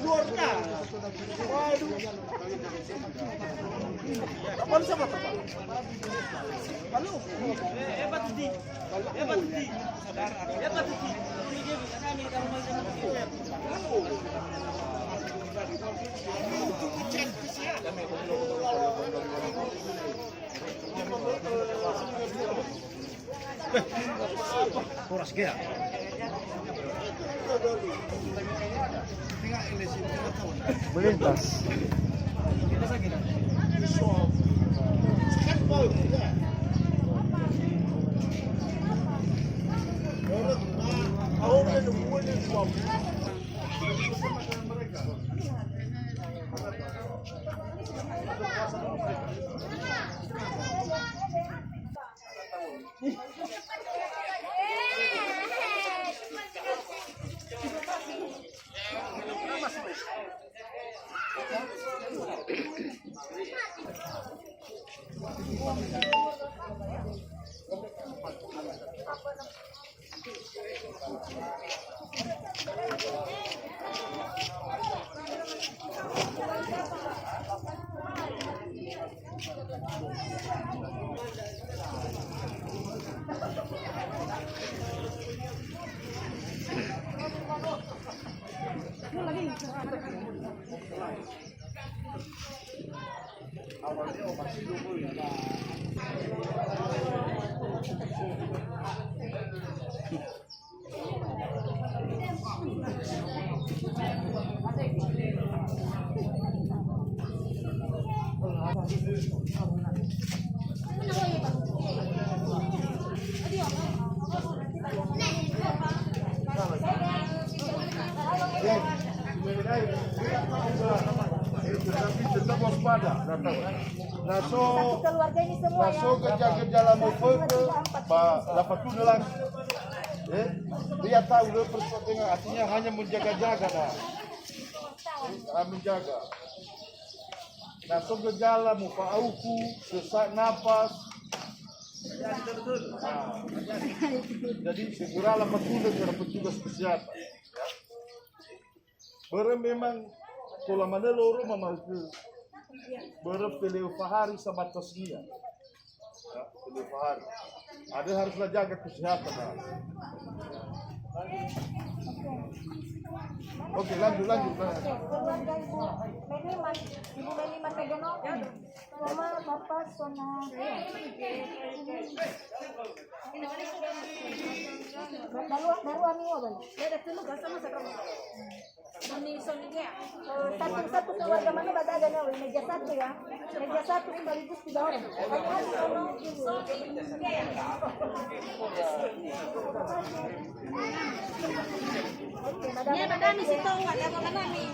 Luar dah. Waduh. Kapan sama Pak? Halo. Hebat di. Hebat di. Saudara. Hebat di. Ini dia kami tahu macam Poras gaya. Melintas. Tetap waspada. Keluarga ini semua gejala maupun dapat tulang. Dia tahu dia persoalan artinya hanya menjaga-jaga dah. Menjaga. Nah, so gejala muka auku, sesak napas. Jadi segeralah petugas kepada petugas kesehatan. Ya. Bere memang kalau mana loro mamaku bere peleu fahari sama tasnia. Ya, peleu fahari. Ada haruslah jaga kesehatan. Oke, lanjut. Keluarga Ibu Meniman Tegono, sama Bapak Sona. Baru amigo bang. Satu keluarga mana badaga na meja satu ya. Meja satu sekaligus 3 orang. Ya, madami si Tong, ada apa nami?